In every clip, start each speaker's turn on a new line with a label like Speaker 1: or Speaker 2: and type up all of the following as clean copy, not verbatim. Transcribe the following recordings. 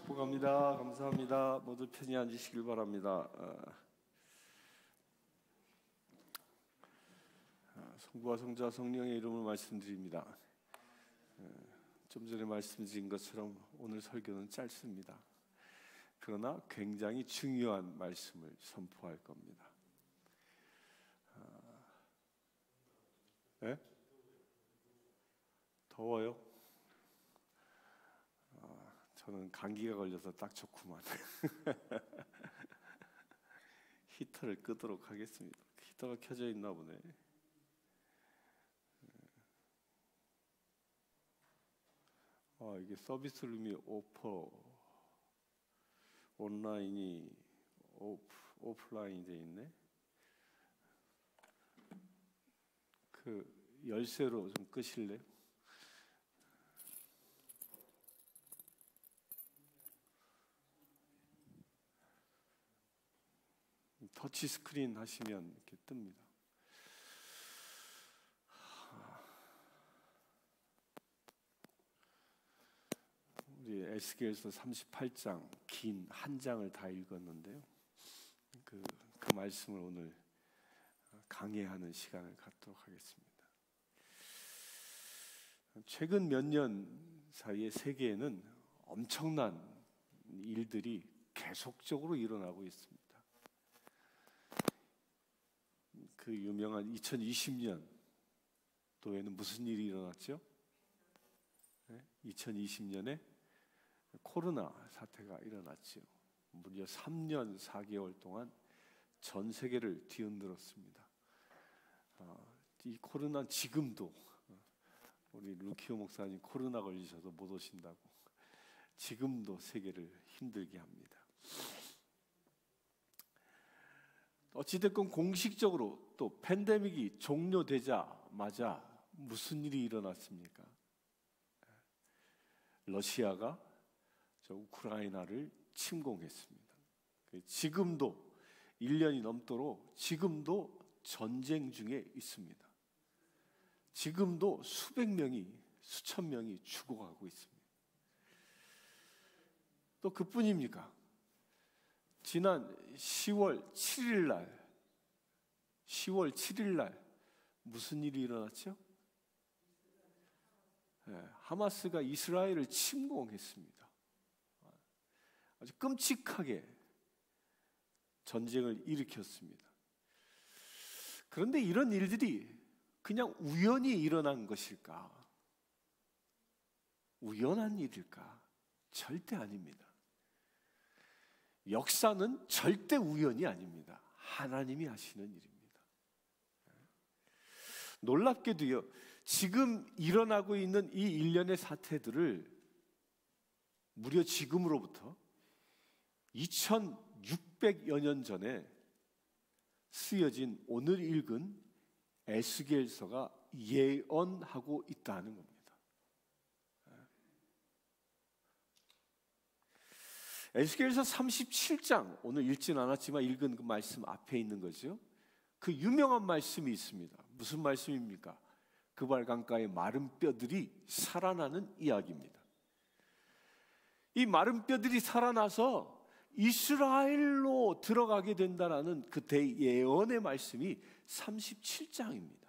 Speaker 1: 축복합니다. 감사합니다. 모두 편히 앉으시길 바랍니다. 성부와 성자와 성령의 이름으로 말씀드립니다. 좀 전에 말씀드린 것처럼 오늘 설교는 짧습니다. 그러나 굉장히 중요한 말씀을 선포할 겁니다. 네? 더워요? 저는 감기가 걸려서 딱 좋구만. 히터를 끄도록 하겠습니다. 히터가 켜져 있나 보네. 이게 서비스 룸이 온라인이 오프라인이 돼 있네. 그 열쇠로 좀 끄실래요? 터치 스크린 하시면 이렇게 뜹니다. 우리 에스겔서 38장 긴 한 장을 다 읽었는데요. 그 말씀을 오늘 강해하는 시간을 갖도록 하겠습니다. 최근 몇 년 사이에 세계에는 엄청난 일들이 계속적으로 일어나고 있습니다. 그 유명한 2020년도에는 무슨 일이 일어났죠? 2020년에 코로나 사태가 일어났죠. 무려 3년 4개월 동안 전 세계를 뒤흔들었습니다. 이 코로나 지금도 우리 루키오 목사님 코로나 걸리셔서 못 오신다고 지금도 세계를 힘들게 합니다. 어찌됐건 공식적으로 또 팬데믹이 종료되자마자 무슨 일이 일어났습니까? 러시아가 우크라이나를 침공했습니다. 지금도 1년이 넘도록 지금도 전쟁 중에 있습니다. 지금도 수천 명이 죽어가고 있습니다. 또 그뿐입니까? 지난 10월 7일 날 무슨 일이 일어났죠? 하마스가 이스라엘을 침공했습니다. 아주 끔찍하게 전쟁을 일으켰습니다. 그런데 이런 일들이 그냥 우연히 일어난 것일까? 우연한 일일까? 절대 아닙니다. 역사는 절대 우연이 아닙니다. 하나님이 하시는 일입니다. 놀랍게도요, 지금 일어나고 있는 이 일련의 사태들을 무려 지금으로부터 2600여 년 전에 쓰여진 오늘 읽은 에스겔서가 예언하고 있다는 겁니다. 에스겔서 37장, 오늘 읽진 않았지만 읽은 그 말씀 앞에 있는 거죠. 그 유명한 말씀이 있습니다. 무슨 말씀입니까? 그발 강가의 마른 뼈들이 살아나는 이야기입니다. 이 마른 뼈들이 살아나서 이스라엘로 들어가게 된다라는 그 대예언의 말씀이 37장입니다.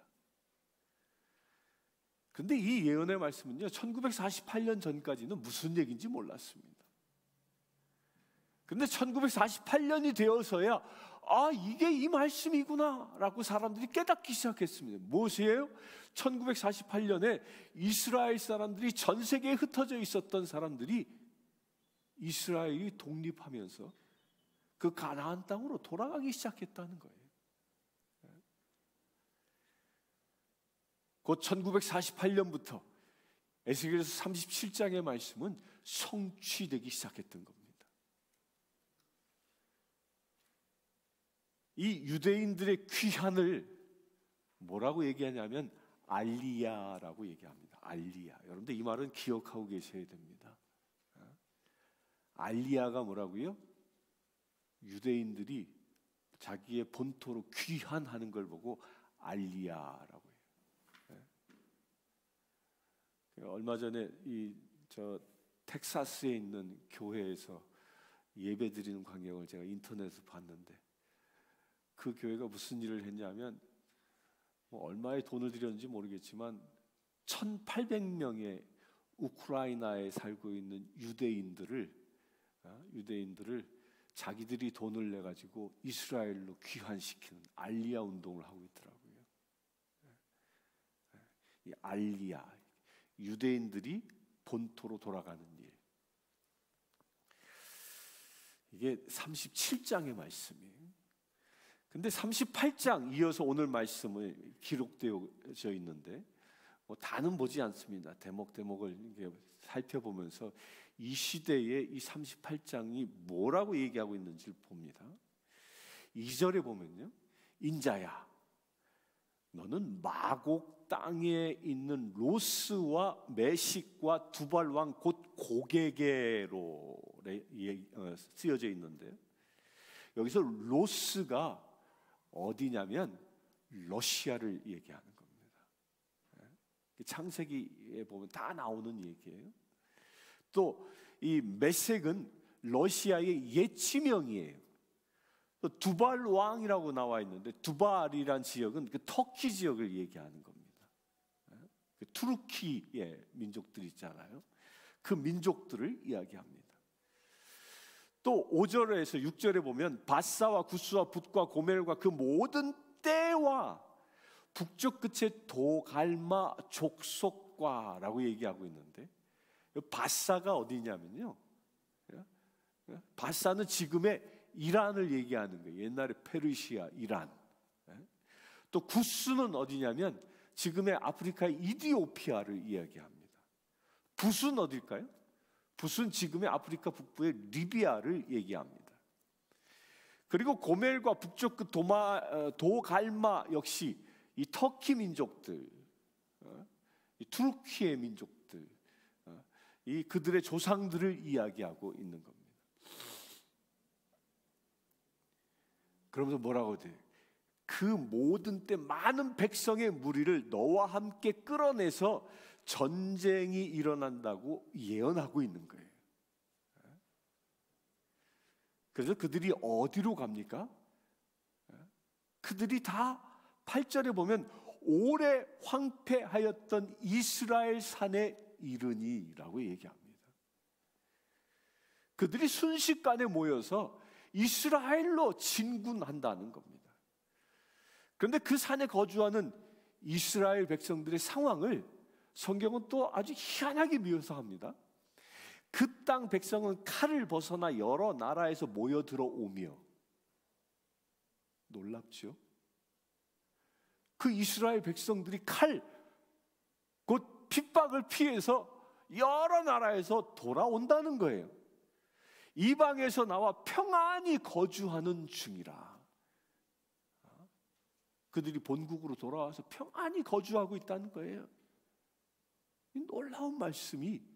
Speaker 1: 근데 이 예언의 말씀은요, 1948년 전까지는 무슨 얘기인지 몰랐습니다. 근데 1948년이 되어서야 이게 이 말씀이구나 라고 사람들이 깨닫기 시작했습니다. 무엇이에요? 1948년에 이스라엘 사람들이 전 세계에 흩어져 있었던 사람들이 이스라엘이 독립하면서 그 가나안 땅으로 돌아가기 시작했다는 거예요. 곧 1948년부터 에스겔서 37장의 말씀은 성취되기 시작했던 겁니다. 이 유대인들의 귀환을 뭐라고 얘기하냐면 알리야라고 얘기합니다. 알리야. 여러분들 이 말은 기억하고 계셔야 됩니다. 알리야가 뭐라고요? 유대인들이 자기의 본토로 귀환하는 걸 보고 알리야라고 해요. 얼마 전에 텍사스에 있는 교회에서 예배드리는 광경을 제가 인터넷에서 봤는데, 그 교회가 무슨 일을 했냐면, 얼마의 돈을 들였는지 모르겠지만 1800명의 우크라이나에 살고 있는 유대인들을 자기들이 돈을 내 가지고 이스라엘로 귀환시키는 알리야 운동을 하고 있더라고요. 이 알리야, 유대인들이 본토로 돌아가는 일. 이게 37장의 말씀이에요. 근데 38장 이어서 오늘 말씀을 기록되어 있는데 다는 보지 않습니다. 대목을 살펴보면서 이 시대에 이 38장이 뭐라고 얘기하고 있는지를 봅니다. 2절에 보면요, 인자야, 너는 마곡 땅에 있는 로스와 메식과 두발 왕 곧 고게게로 쓰여져 있는데요, 여기서 로스가 어디냐면 러시아를 얘기하는 겁니다. 창세기에 보면 다 나오는 얘기예요. 또 이 메섹은 러시아의 옛지명이에요. 또 두발 왕이라고 나와 있는데, 두발이란 지역은 그 터키 지역을 얘기하는 겁니다. 그 투르키의 민족들 있잖아요. 그 민족들을 이야기합니다. 또 5절에서 6절에 보면 바사와 구스와 붓과 고멜과 그 모든 때와 북쪽 끝의 도갈마 족속과라고 얘기하고 있는데, 바사가 어디냐면요, 바사는 지금의 이란을 얘기하는 거예요. 옛날에 페르시아, 이란. 또 구스는 어디냐면 지금의 아프리카의 이디오피아를 이야기합니다. 붓은 어딜까요? 붓은 지금의 아프리카 북부의 리비아를 얘기합니다. 그리고 고멜과 북쪽 그 도갈마 역시 이 터키 민족들, 이 투르키의 민족들, 이 그들의 조상들을 이야기하고 있는 겁니다. 그러면서 뭐라고 돼요? 그 모든 때 많은 백성의 무리를 너와 함께 끌어내서 전쟁이 일어난다고 예언하고 있는 거예요. 그래서 그들이 어디로 갑니까? 그들이 다 8절에 보면 오래 황폐하였던 이스라엘 산에 이르니라고 얘기합니다. 그들이 순식간에 모여서 이스라엘로 진군한다는 겁니다. 그런데 그 산에 거주하는 이스라엘 백성들의 상황을 성경은 또 아주 희한하게 묘사합니다. 그 땅 백성은 칼을 벗어나 여러 나라에서 모여 들어오며, 놀랍죠? 그 이스라엘 백성들이 곧 핍박을 피해서 여러 나라에서 돌아온다는 거예요. 이방에서 나와 평안히 거주하는 중이라. 그들이 본국으로 돌아와서 평안히 거주하고 있다는 거예요. 이 놀라운 말씀입니다.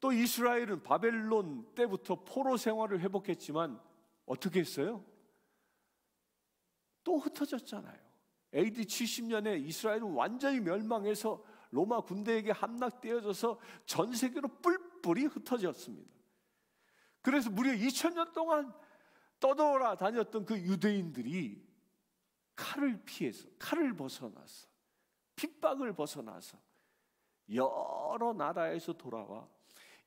Speaker 1: 또 이스라엘은 바벨론 때부터 포로 생활을 회복했지만 어떻게 했어요? 또 흩어졌잖아요. AD 70년에 이스라엘은 완전히 멸망해서 로마 군대에게 함락되어져서 전 세계로 뿔뿔이 흩어졌습니다. 그래서 무려 2000년 동안 떠돌아다녔던 그 유대인들이 칼을 피해서, 칼을 벗어나서, 핍박을 벗어나서 여러 나라에서 돌아와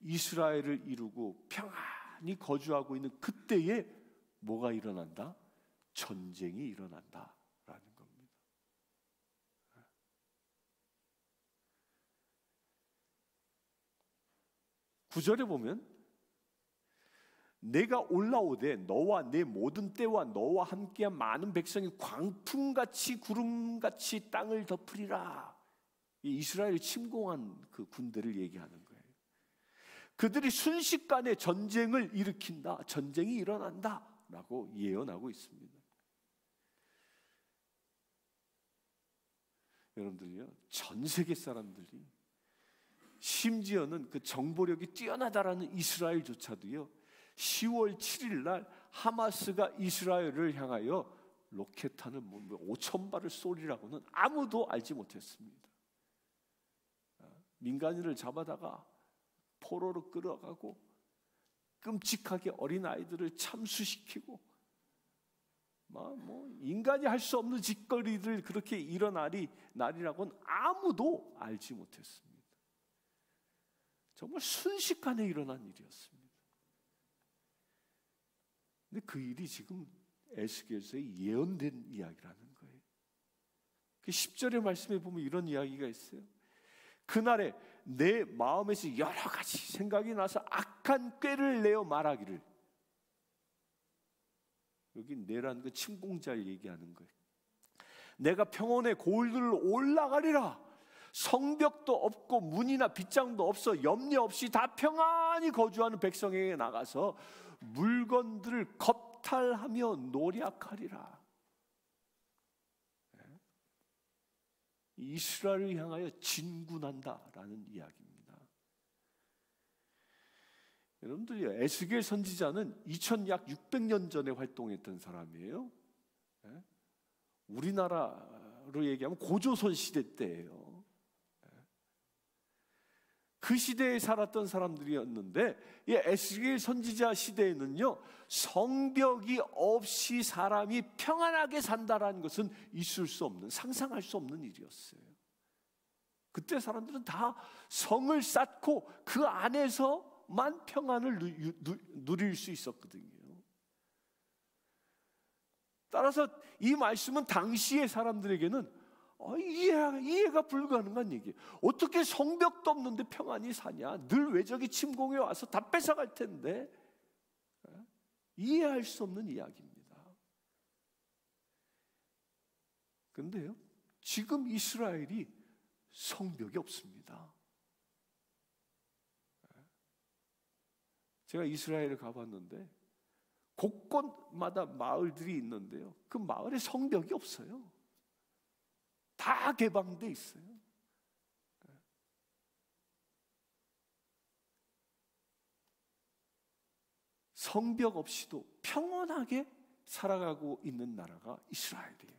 Speaker 1: 이스라엘을 이루고 평안히 거주하고 있는 그때에 뭐가 일어난다? 전쟁이 일어난다라는 겁니다. 9절에 보면 내가 올라오되 너와 내 모든 때와 너와 함께한 많은 백성이 광풍같이 구름같이 땅을 덮으리라. 이스라엘이 침공한 그 군대를 얘기하는 거예요. 그들이 순식간에 전쟁을 일으킨다, 전쟁이 일어난다 라고 예언하고 있습니다. 여러분들요, 전 세계 사람들이, 심지어는 그 정보력이 뛰어나다라는 이스라엘조차도요, 10월 7일 날 하마스가 이스라엘을 향하여 로켓탄을 5,000발을 쏘리라고는 아무도 알지 못했습니다. 민간인을 잡아다가 포로로 끌어가고 끔찍하게 어린아이들을 참수시키고 뭐 인간이 할 수 없는 짓거리들 그렇게 날이라고는 아무도 알지 못했습니다. 정말 순식간에 일어난 일이었습니다. 근데 그 일이 지금 에스겔서에 예언된 이야기라는 거예요. 10절의 말씀에 보면 이런 이야기가 있어요. 그날에 내 마음에서 여러 가지 생각이 나서 악한 꾀를 내어 말하기를. 여기 내라는 거 침공자를 얘기하는 거예요. 내가 평원의 고을들을 올라가리라. 성벽도 없고 문이나 빗장도 없어 염려 없이 다 평안히 거주하는 백성에게 나가서 물건들을 겁탈하며 노략하리라. 이스라엘을 향하여 진군한다라는 이야기입니다. 여러분들, 에스겔 선지자는 2000약 600년 전에 활동했던 사람이에요. 우리나라로 얘기하면 고조선 시대 때예요. 그 시대에 살았던 사람들이었는데, 이 에스겔 선지자 시대에는요, 성벽이 없이 사람이 평안하게 산다라는 것은 있을 수 없는, 상상할 수 없는 일이었어요. 그때 사람들은 다 성을 쌓고 그 안에서만 평안을 누릴 수 있었거든요. 따라서 이 말씀은 당시의 사람들에게는 이해가 불가능한 얘기예요. 어떻게 성벽도 없는데 평안히 사냐? 늘 외적이 침공해 와서 다 뺏어갈 텐데. 이해할 수 없는 이야기입니다. 그런데요, 지금 이스라엘이 성벽이 없습니다. 제가 이스라엘을 가봤는데 곳곳마다 마을들이 있는데요, 그 마을에 성벽이 없어요. 다 개방돼 있어요. 성벽 없이도 평온하게 살아가고 있는 나라가 이스라엘이에요.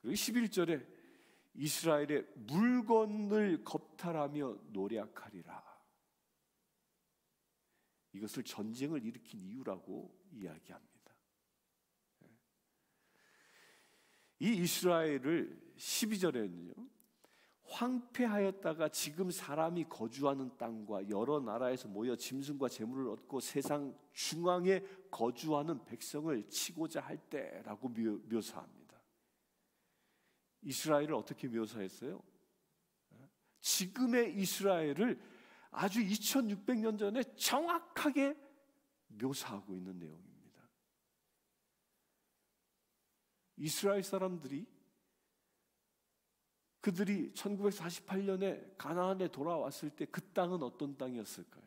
Speaker 1: 그리고 11절에 이스라엘의 물건을 겁탈하며 노략하리라. 이것을 전쟁을 일으킨 이유라고 이야기합니다. 이 이스라엘을 12절에는요, 황폐하였다가 지금 사람이 거주하는 땅과 여러 나라에서 모여 짐승과 재물을 얻고 세상 중앙에 거주하는 백성을 치고자 할 때라고 묘사합니다. 이스라엘을 어떻게 묘사했어요? 지금의 이스라엘을 아주 2600년 전에 정확하게 묘사하고 있는 내용입니다. 이스라엘 사람들이 그들이 1948년에 가나안에 돌아왔을 때 그 땅은 어떤 땅이었을까요?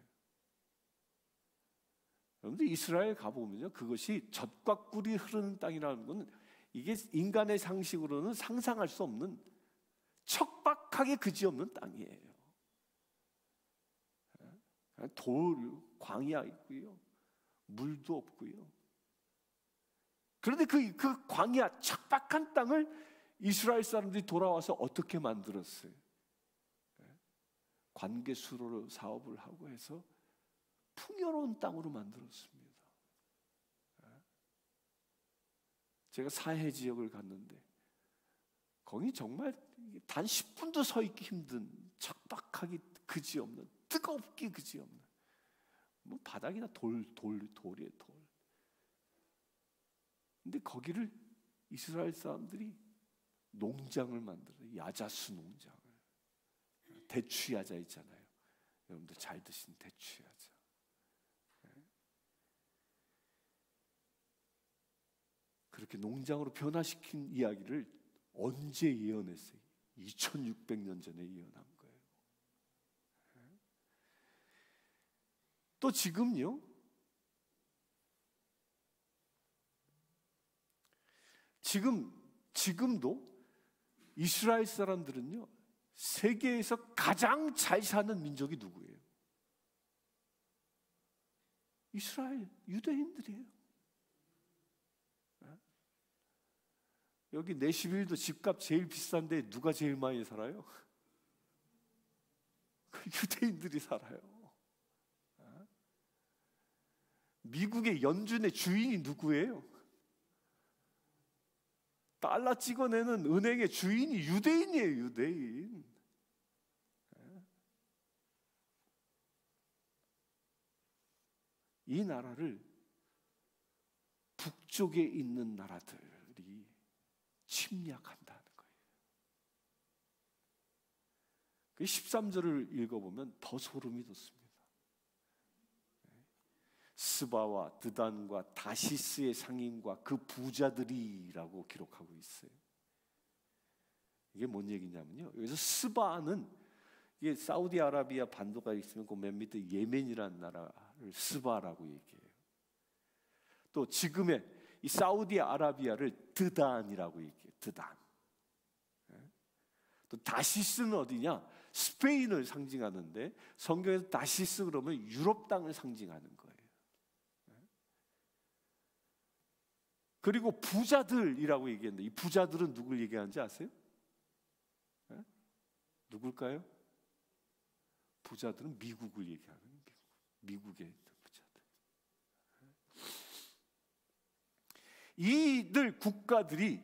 Speaker 1: 여러분들, 이스라엘 가보면요, 그것이 젖과 꿀이 흐르는 땅이라는 건 이게 인간의 상식으로는 상상할 수 없는 척박하게 그지없는 땅이에요. 돌, 광야 있고요, 물도 없고요. 그런데 그 광야 척박한 땅을 이스라엘 사람들이 돌아와서 어떻게 만들었어요? 관계수로 사업을 하고 해서 풍요로운 땅으로 만들었습니다. 제가 사해 지역을 갔는데 거기 정말 단 10분도 서 있기 힘든, 척박하기 그지없는, 뜨겁기 그지없는, 뭐 바닥이나 돌이에요, 돌. 근데 거기를 이스라엘 사람들이 농장을 만들어요. 야자수 농장을. 대추 야자 있잖아요. 여러분들 잘 드신 대추 야자. 그렇게 농장으로 변화시킨 이야기를 언제 예언했어요? 2600년 전에 예언한 거예요. 또 지금요, 지금도 이스라엘 사람들은요, 세계에서 가장 잘 사는 민족이 누구예요? 이스라엘 유대인들이에요. 여기 내시빌도 집값 제일 비싼데 누가 제일 많이 살아요? 그 유대인들이 살아요. 미국의 연준의 주인이 누구예요? 달러 찍어내는 은행의 주인이 유대인이에요. 유대인. 이 나라를 북쪽에 있는 나라들이 침략한다는 거예요. 그 13절을 읽어보면 더 소름이 돋습니다. 스바와 드단과 다시스의 상인과 그 부자들이라고 기록하고 있어요. 이게 뭔 얘기냐면요, 여기서 스바는 이게 사우디아라비아 반도가 있으면 그 맨 밑에 예멘이라는 나라를 스바라고 얘기해요. 또 지금의 이 사우디아라비아를 드단이라고 얘기해요. 드단. 또 다시스는 어디냐? 스페인을 상징하는데 성경에서 다시스 그러면 유럽 땅을 상징하는 거예요. 그리고 부자들이라고 얘기했는데 이 부자들은 누굴 얘기하는지 아세요? 누굴까요? 부자들은 미국을 얘기하는 거예요. 미국에 있는 부자들. 이들 국가들이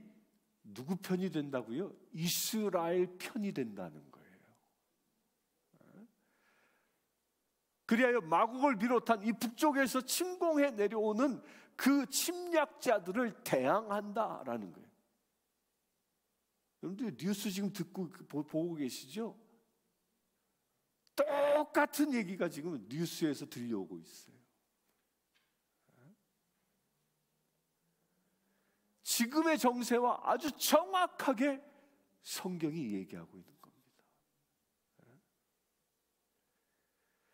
Speaker 1: 누구 편이 된다고요? 이스라엘 편이 된다는 거예요. 그리하여 마국을 비롯한 이 북쪽에서 침공해 내려오는 그 침략자들을 대항한다라는 거예요. 여러분들 뉴스 지금 듣고 보고 계시죠? 똑같은 얘기가 지금 뉴스에서 들려오고 있어요. 지금의 정세와 아주 정확하게 성경이 얘기하고 있는 겁니다.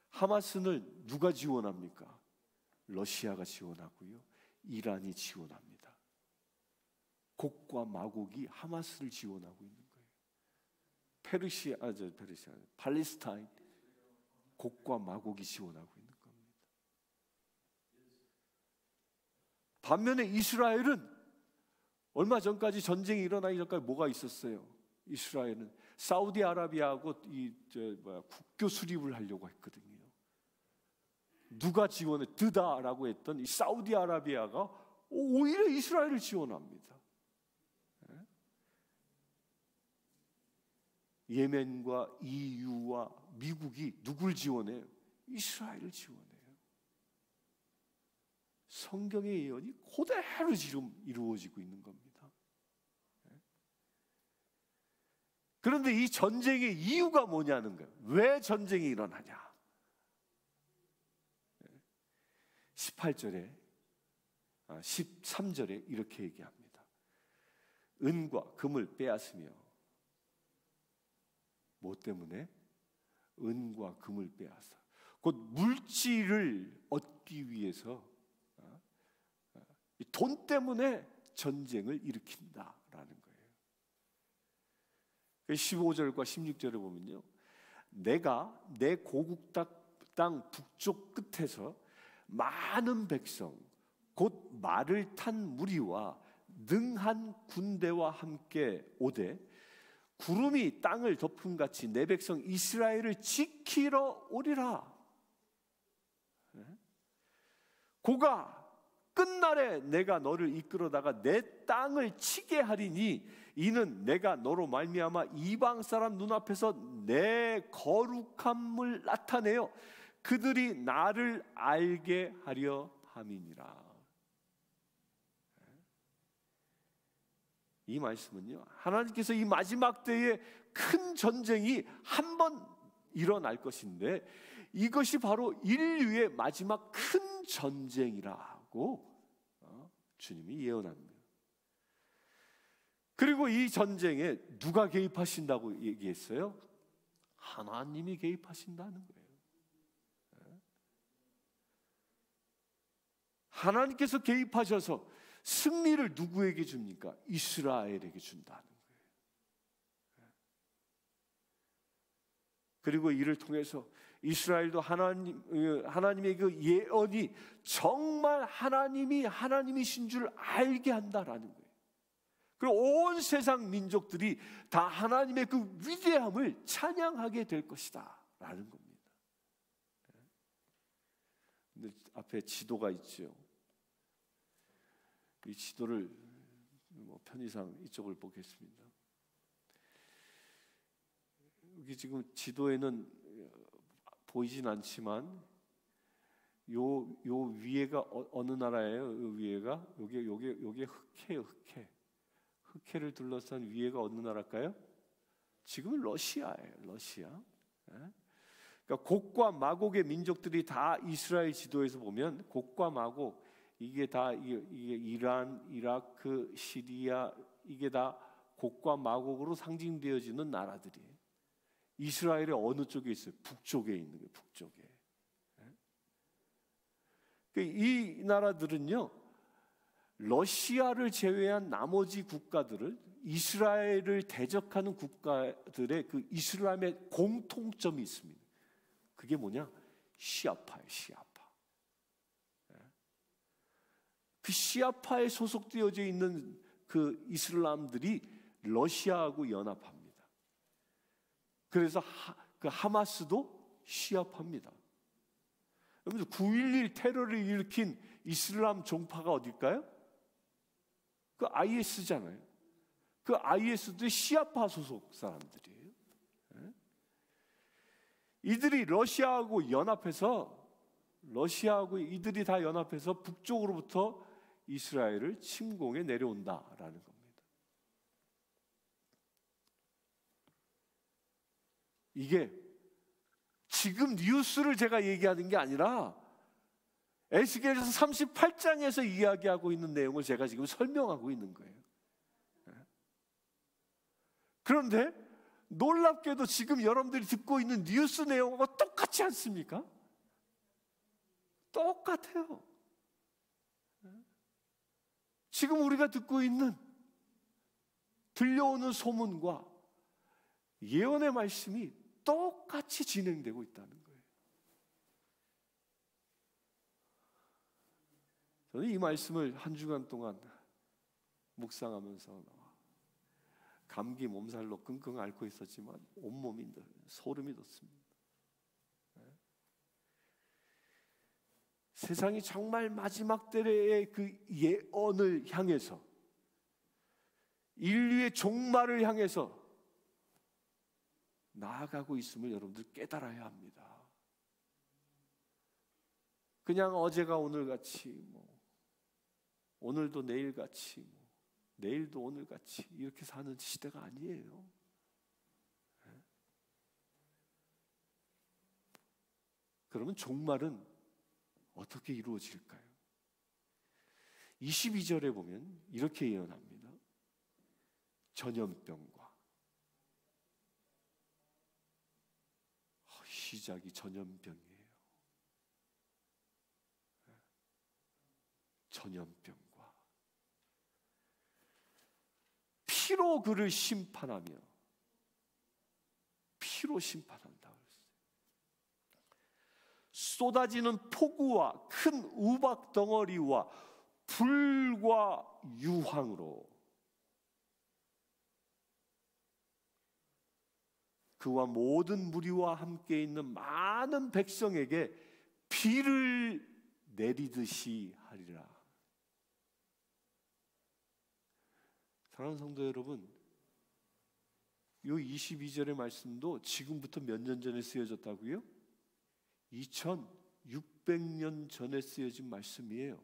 Speaker 1: 하마스는 누가 지원합니까? 러시아가 지원하고요, 이란이 지원합니다. 곡과 마곡이 하마스를 지원하고 있는 거예요. 팔레스타인 곡과 마곡이 지원하고 있는 겁니다. 반면에 이스라엘은 얼마 전까지 전쟁이 일어나기 전까지 뭐가 있었어요? 이스라엘은 사우디아라비아하고 국교 수립을 하려고 했거든요. 누가 지원해? 드다라고 했던 이 사우디아라비아가 오히려 이스라엘을 지원합니다. 예멘과 EU와 미국이 누굴 지원해요? 이스라엘을 지원해요. 성경의 예언이 그대로 지금 이루어지고 있는 겁니다. 그런데 이 전쟁의 이유가 뭐냐는 거예요. 왜 전쟁이 일어나냐? 18절에 13절에 이렇게 얘기합니다. 은과 금을 빼앗으며, 뭐 때문에? 은과 금을 빼앗아 곧 물질을 얻기 위해서 돈 때문에 전쟁을 일으킨다라는 거예요. 15절과 16절에 보면요, 내가 내 고국 땅 북쪽 끝에서 많은 백성 곧 말을 탄 무리와 능한 군대와 함께 오되 구름이 땅을 덮음같이 내 백성 이스라엘을 지키러 오리라. 고가 끝날에 내가 너를 이끌어다가 내 땅을 치게 하리니 이는 내가 너로 말미암아 이방 사람 눈앞에서 내 거룩함을 나타내어 그들이 나를 알게 하려 함이니라. 이 말씀은요, 하나님께서 이 마지막 때에 큰 전쟁이 한 번 일어날 것인데 이것이 바로 인류의 마지막 큰 전쟁이라고 주님이 예언합니다. 그리고 이 전쟁에 누가 개입하신다고 얘기했어요? 하나님이 개입하신다는 거예요. 하나님께서 개입하셔서 승리를 누구에게 줍니까? 이스라엘에게 준다는 거예요. 그리고 이를 통해서 이스라엘도 하나님의 그 예언이 정말 하나님이신 줄 알게 한다라는 거예요. 그리고 온 세상 민족들이 다 하나님의 그 위대함을 찬양하게 될 것이다 라는 겁니다. 근데 앞에 지도가 있죠. 이 지도를 편의상 이쪽을 보겠습니다. 여기 지금 지도에는 보이진 않지만 요 위에가 어느 나라예요? 요 위에가 요게 흑해요. 흑해를 둘러싼 위에가 어느 나라일까요? 지금은 러시아예요. 러시아. 그러니까 곡과 마곡의 민족들이 다 이스라엘 지도에서 보면 곡과 마곡 이게 이란, 이라크, 시리아 이게 다 곡과 마곡으로 상징되어지는 나라들이에요. 이스라엘의 어느 쪽에 있어요? 북쪽에 있는 거예요. 북쪽에. 이 나라들은요, 러시아를 제외한 나머지 국가들을 이스라엘을 대적하는 국가들의 그 이슬람의 공통점이 있습니다. 그게 뭐냐? 시아파예요. 시아파. 그 시아파에 소속되어져 있는 그 이슬람들이 러시아하고 연합합니다. 그래서 그 하마스도 시아파입니다. 여러분들 9.11 테러를 일으킨 이슬람 종파가 어딜까요? 그 IS잖아요. 그 IS도 시아파 소속 사람들이에요. 이들이 러시아하고 이들이 다 연합해서 북쪽으로부터 이스라엘을 침공해 내려온다라는 겁니다. 이게 지금 뉴스를 제가 얘기하는 게 아니라 에스겔에서 38장에서 이야기하고 있는 내용을 제가 지금 설명하고 있는 거예요. 그런데 놀랍게도 지금 여러분들이 듣고 있는 뉴스 내용과 똑같지 않습니까? 똑같아요. 지금 우리가 듣고 있는 들려오는 소문과 예언의 말씀이 똑같이 진행되고 있다는 거예요. 저는 이 말씀을 한 주간 동안 묵상하면서 감기 몸살로 끙끙 앓고 있었지만 온몸이 소름이 돋습니다. 세상이 정말 마지막 때의 그 예언을 향해서, 인류의 종말을 향해서 나아가고 있음을 여러분들 깨달아야 합니다. 그냥 어제가 오늘같이 오늘도 내일같이 내일도 오늘같이 이렇게 사는 시대가 아니에요. 그러면 종말은 어떻게 이루어질까요? 22절에 보면 이렇게 예언합니다. 전염병과 시작이 전염병이에요. 전염병과 피로 그를 심판하며, 피로 심판한다 그랬어요. 쏟아지는 폭우와 큰 우박 덩어리와 불과 유황으로 그와 모든 무리와 함께 있는 많은 백성에게 비를 내리듯이 하리라. 사랑하는 성도 여러분, 이 22절의 말씀도 지금부터 몇 년 전에 쓰여졌다고요? 2600년 전에 쓰여진 말씀이에요.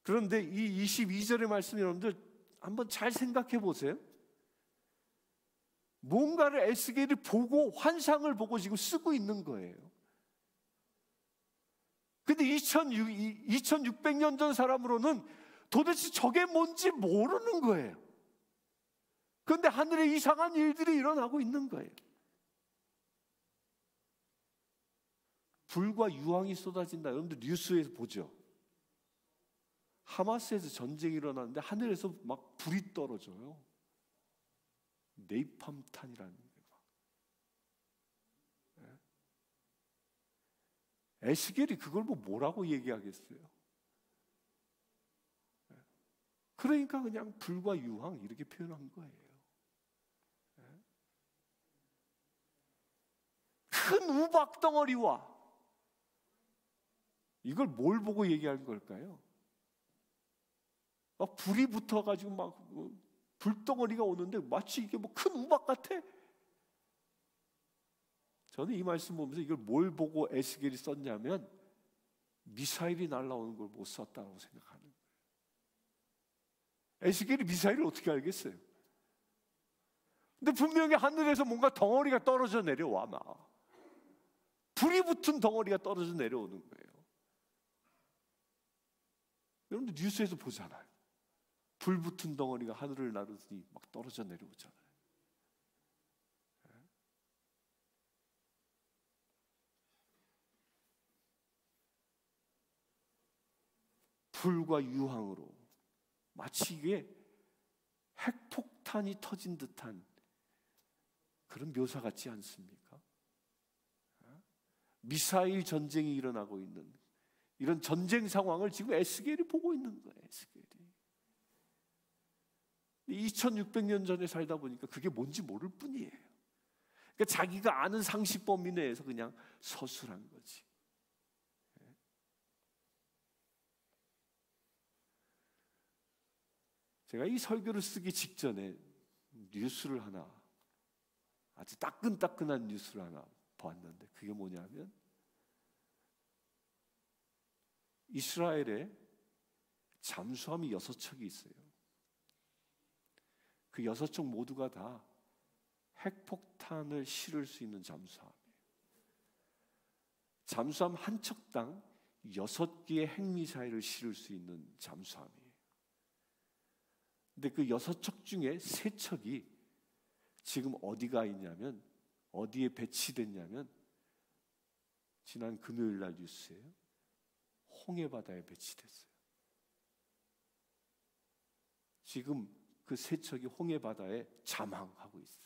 Speaker 1: 그런데 이 22절의 말씀 여러분들 한번 잘 생각해 보세요. 뭔가를 에스겔이 보고 환상을 보고 지금 쓰고 있는 거예요. 근데 2600년 전 사람으로는 도대체 저게 뭔지 모르는 거예요. 그런데 하늘에 이상한 일들이 일어나고 있는 거예요. 불과 유황이 쏟아진다. 여러분들 뉴스에서 보죠. 하마스에서 전쟁이 일어나는데 하늘에서 막 불이 떨어져요. 네이팜탄이라는 게 막. 에스겔이 그걸 뭐라고 얘기하겠어요? 그러니까 그냥 불과 유황 이렇게 표현한 거예요. 큰 우박 덩어리와, 이걸 뭘 보고 얘기하는 걸까요? 불이 붙어가지고 막 불덩어리가 오는데 마치 이게 뭐 큰 우박 같아? 저는 이 말씀 보면서 이걸 뭘 보고 에스겔이 썼냐면 미사일이 날아오는 걸 못 썼다고 생각하는 거예요. 에스겔이 미사일을 어떻게 알겠어요? 근데 분명히 하늘에서 뭔가 덩어리가 떨어져 내려와. 막 불이 붙은 덩어리가 떨어져 내려오는 거예요. 여러분들 뉴스에서 보잖아요. 불 붙은 덩어리가 하늘을 나르더니 막 떨어져 내려오잖아요. 불과 유황으로 마치 이게 핵폭탄이 터진 듯한 그런 묘사 같지 않습니까? 미사일 전쟁이 일어나고 있는 이런 전쟁 상황을 지금 에스겔이 보고 있는 거예요. 에스겔이 2600년 전에 살다 보니까 그게 뭔지 모를 뿐이에요. 그러니까 자기가 아는 상식 범위 내에서 그냥 서술한 거지. 제가 이 설교를 쓰기 직전에 뉴스를 하나, 아주 따끈따끈한 뉴스를 하나 봤는데, 그게 뭐냐면 이스라엘에 잠수함이 6척이 있어요. 그 6척 모두가 다 핵폭탄을 실을 수 있는 잠수함이에요. 잠수함 한 척당 6개의 핵미사일을 실을 수 있는 잠수함이에요. 근데 그 6척 중에 3척이 지금 어디가 있냐면, 어디에 배치됐냐면, 지난 금요일 날 뉴스예요. 홍해바다에 배치됐어요. 지금 그 3척이 홍해바다에 잠항하고 있어요.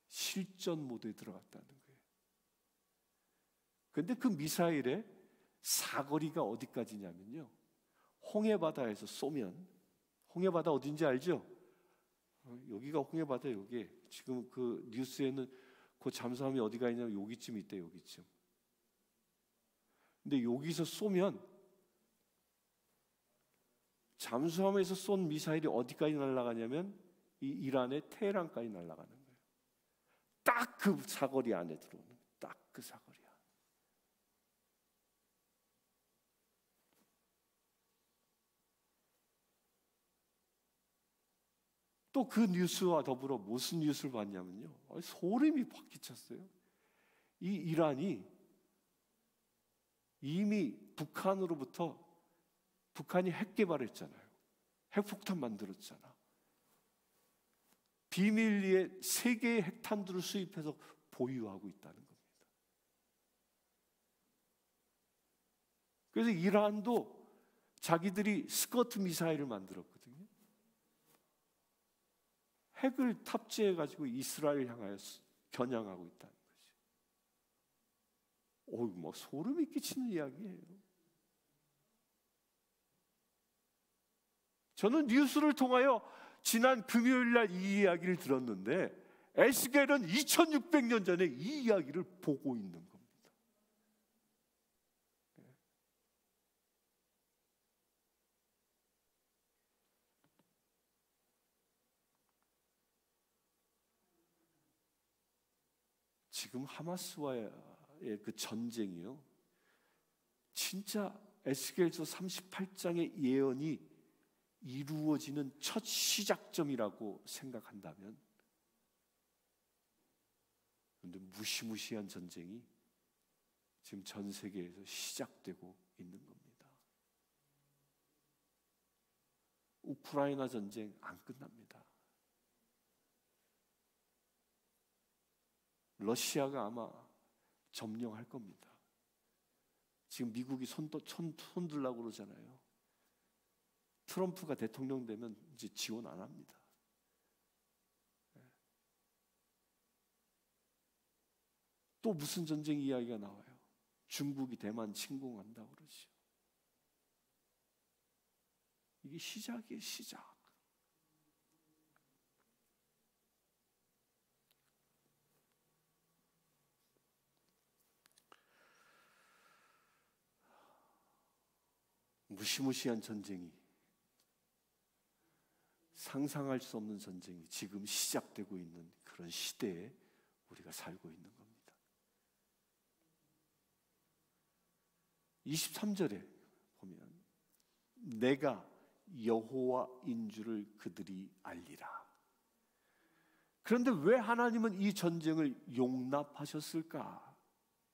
Speaker 1: 실전 모드에 들어갔다는 거예요. 그런데 그 미사일의 사거리가 어디까지냐면요, 홍해바다에서 쏘면, 홍해바다 어딘지 알죠? 여기가 홍해바다. 여기 지금 그 뉴스에는 그 잠수함이 어디가 있냐면 여기쯤 있대. 여기쯤. 근데 여기서 쏘면, 잠수함에서 쏜 미사일이 어디까지 날아가냐면 이 이란의 테헤란까지 날아가는 거예요. 딱 그 사거리 안에 들어오는 거예요. 딱 그 사거리 안에. 또 그 뉴스와 더불어 무슨 뉴스를 봤냐면요, 소름이 확 끼쳤어요. 이 이란이 이미 북한이 핵 개발했잖아요. 핵폭탄 만들었잖아. 비밀리에 3개의 핵탄두를 수입해서 보유하고 있다는 겁니다. 그래서 이란도 자기들이 스커트 미사일을 만들었거든요. 핵을 탑재해가지고 이스라엘 향하여 겨냥하고 있다는 거지. 뭐 소름이 끼치는 이야기예요. 저는 뉴스를 통하여 지난 금요일 날 이 이야기를 들었는데, 에스겔은 2600년 전에 이 이야기를 보고 있는 겁니다. 지금 하마스와의 그 전쟁이요, 진짜 에스겔서 38장의 예언이 이루어지는 첫 시작점이라고 생각한다면, 그런데 무시무시한 전쟁이 지금 전 세계에서 시작되고 있는 겁니다. 우크라이나 전쟁 안 끝납니다. 러시아가 아마 점령할 겁니다. 지금 미국이 손 들라고 그러잖아요. 트럼프가 대통령 되면 이제 지원 안 합니다. 또 무슨 전쟁 이야기가 나와요? 중국이 대만 침공한다고 그러죠. 이게 시작이에요, 시작. 무시무시한 전쟁이, 상상할 수 없는 전쟁이 지금 시작되고 있는 그런 시대에 우리가 살고 있는 겁니다. 23절에 보면 내가 여호와인 줄을 그들이 알리라. 그런데 왜 하나님은 이 전쟁을 용납하셨을까?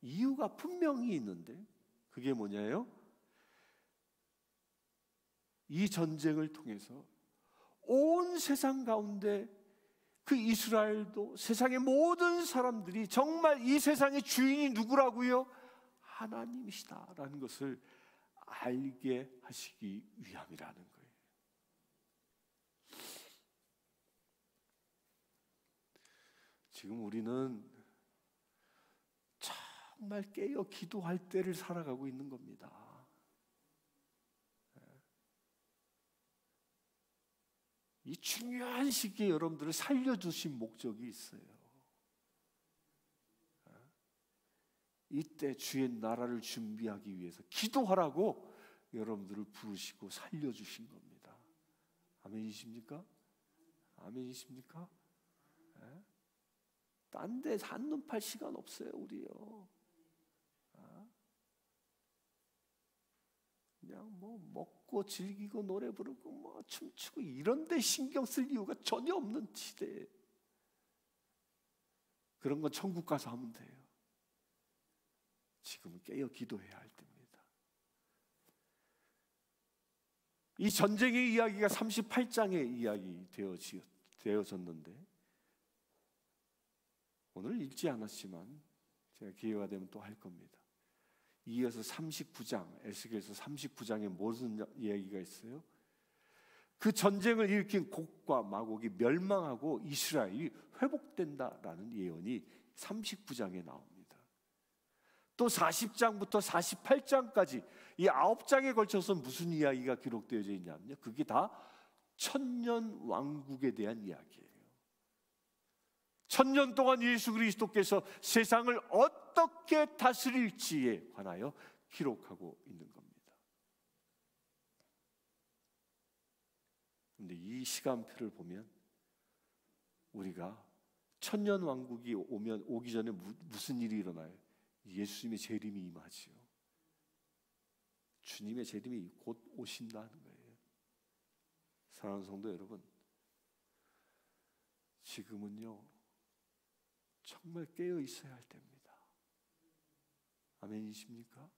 Speaker 1: 이유가 분명히 있는데 그게 뭐냐요? 이 전쟁을 통해서 온 세상 가운데 그 이스라엘도 세상의 모든 사람들이 정말 이 세상의 주인이 누구라고요? 하나님이시다라는 것을 알게 하시기 위함이라는 거예요. 지금 우리는 정말 깨어 기도할 때를 살아가고 있는 겁니다. 이 중요한 시기에 여러분들을 살려주신 목적이 있어요. 이때 주의 나라를 준비하기 위해서 기도하라고 여러분들을 부르시고 살려주신 겁니다. 아멘이십니까? 아멘이십니까? 딴 데 한눈 팔 시간 없어요, 우리요. 그냥 뭐 먹고 즐기고 노래 부르고 뭐 춤추고 이런 데 신경 쓸 이유가 전혀 없는 시대에 그런 건 천국 가서 하면 돼요. 지금은 깨어 기도해야 할 때입니다. 이 전쟁의 이야기가 38장의 이야기 되어졌는데 오늘 읽지 않았지만 제가 기회가 되면 또 할 겁니다. 이어서 39장, 에스겔서 39장에 무슨 이야기가 있어요? 그 전쟁을 일으킨 곡과 마곡이 멸망하고 이스라엘이 회복된다라는 예언이 39장에 나옵니다. 또 40장부터 48장까지 이 9장에 걸쳐서 무슨 이야기가 기록되어져 있냐면요, 그게 다 천년 왕국에 대한 이야기예요. 천년 동안 예수 그리스도께서 세상을 어떻게 다스릴지에 관하여 기록하고 있는 겁니다. 그런데 이 시간표를 보면 우리가 천년 왕국이 오기 전에 무슨 일이 일어나요? 예수님의 재림이 임하지요. 주님의 재림이 곧 오신다는 거예요. 사랑하는 성도 여러분, 지금은요 정말 깨어 있어야 할 때입니다. 아멘이십니까?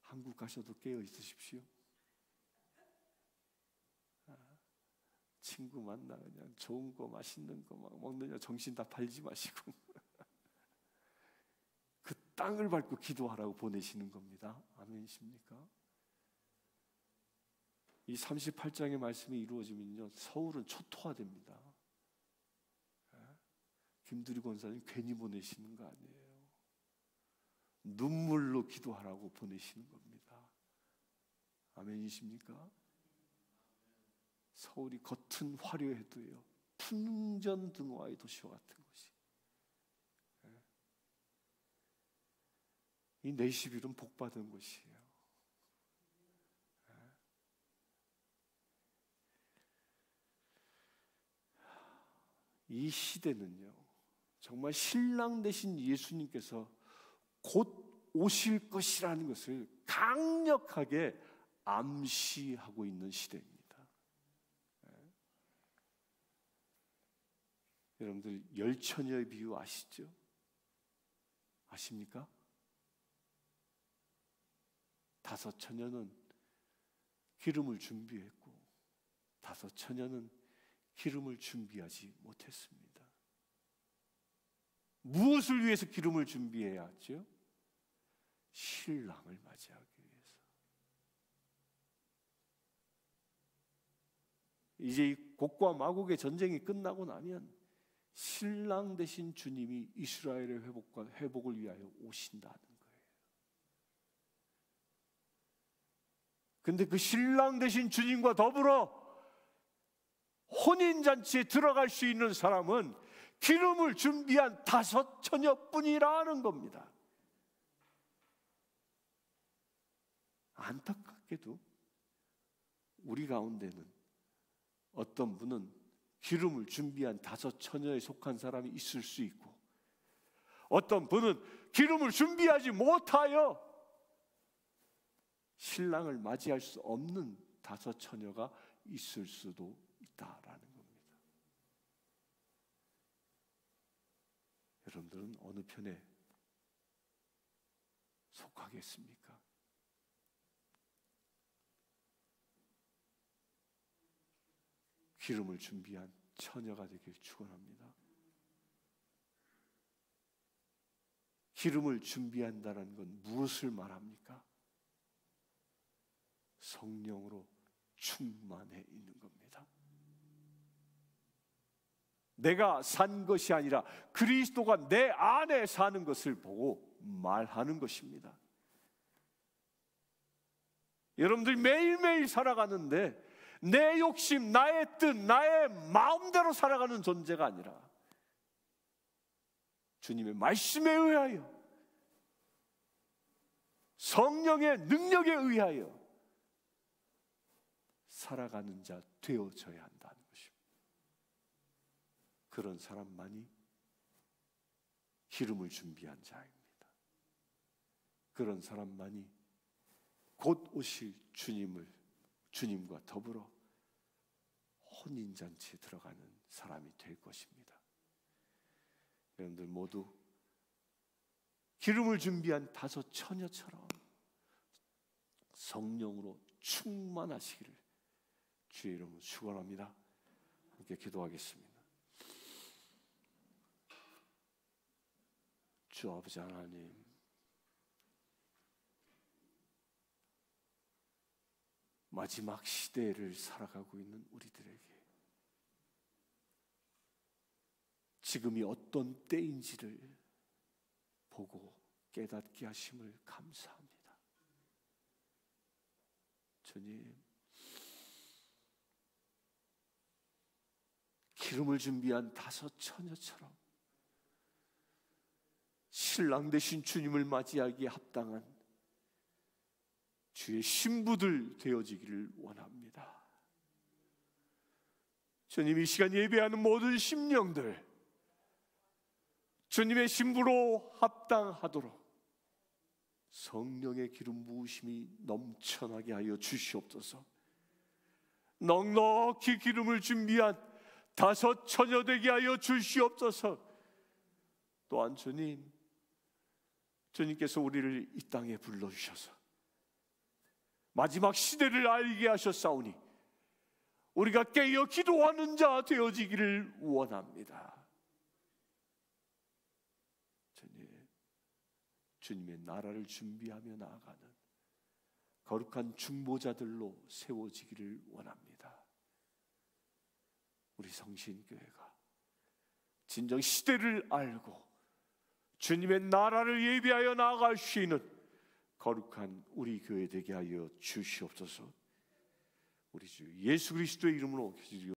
Speaker 1: 한국 가셔도 깨어 있으십시오. 친구 만나 그냥 좋은 거 맛있는 거 막 먹느냐 정신 다 팔지 마시고 그 땅을 밟고 기도하라고 보내시는 겁니다. 아멘이십니까? 이 38장의 말씀이 이루어지면요 서울은 초토화됩니다. 김두리 권사님 괜히 보내시는 거 아니에요. 눈물로 기도하라고 보내시는 겁니다. 아멘이십니까? 서울이 겉은 화려해도요 풍전등화의 도시와 같은 것이, 이 내시빌은 복받은 곳이에요. 이 시대는요 정말 신랑 되신 예수님께서 곧 오실 것이라는 것을 강력하게 암시하고 있는 시대입니다. 여러분들 열처녀의 비유 아시죠? 아십니까? 5 처녀는 기름을 준비했고 5 처녀는 기름을 준비하지 못했습니다. 무엇을 위해서 기름을 준비해야 하죠? 신랑을 맞이하기 위해서. 이제 이 곡과 마곡의 전쟁이 끝나고 나면 신랑 되신 주님이 이스라엘의 회복을 위하여 오신다는 거예요. 근데 그 신랑 되신 주님과 더불어 혼인잔치에 들어갈 수 있는 사람은 기름을 준비한 5 처녀뿐이라는 겁니다. 안타깝게도 우리 가운데는 어떤 분은 기름을 준비한 5 처녀에 속한 사람이 있을 수 있고, 어떤 분은 기름을 준비하지 못하여 신랑을 맞이할 수 없는 5 처녀가 있을 수도 있다라는 겁니다. 여러분들은 어느 편에 속하겠습니까? 기름을 준비한 처녀가 되길 축원합니다. 기름을 준비한다는 건 무엇을 말합니까? 성령으로 충만해 있는 겁니다. 내가 산 것이 아니라 그리스도가 내 안에 사는 것을 보고 말하는 것입니다. 여러분들이 매일매일 살아가는데 내 욕심, 나의 뜻, 나의 마음대로 살아가는 존재가 아니라 주님의 말씀에 의하여, 성령의 능력에 의하여 살아가는 자 되어져야 한다는 것입니다. 그런 사람만이 기름을 준비한 자입니다. 그런 사람만이 곧 오실 주님과 더불어 혼인잔치에 들어가는 사람이 될 것입니다. 여러분들 모두 기름을 준비한 5 처녀처럼 성령으로 충만하시기를 주의 이름으로 축원합니다. 함께 기도하겠습니다. 주 아버지 하나님, 마지막 시대를 살아가고 있는 우리들에게 지금이 어떤 때인지를 보고 깨닫게 하심을 감사합니다. 주님, 기름을 준비한 5 처녀처럼 신랑 되신 주님을 맞이하기에 합당한 주의 신부들 되어지기를 원합니다. 주님, 이 시간 예배하는 모든 심령들 주님의 신부로 합당하도록 성령의 기름 부으심이 넘쳐나게 하여 주시옵소서. 넉넉히 기름을 준비한 5 처녀 되게 하여 주시옵소서. 또한 주님께서 우리를 이 땅에 불러주셔서 마지막 시대를 알게 하셨사오니 우리가 깨어 기도하는 자 되어지기를 원합니다. 주님의 나라를 준비하며 나아가는 거룩한 중보자들로 세워지기를 원합니다. 우리 성신교회가 진정 시대를 알고 주님의 나라를 예비하여 나아갈 수 있는 거룩한 우리 교회 되게 하여 주시옵소서. 우리 주 예수 그리스도의 이름으로 기도드리옵소서.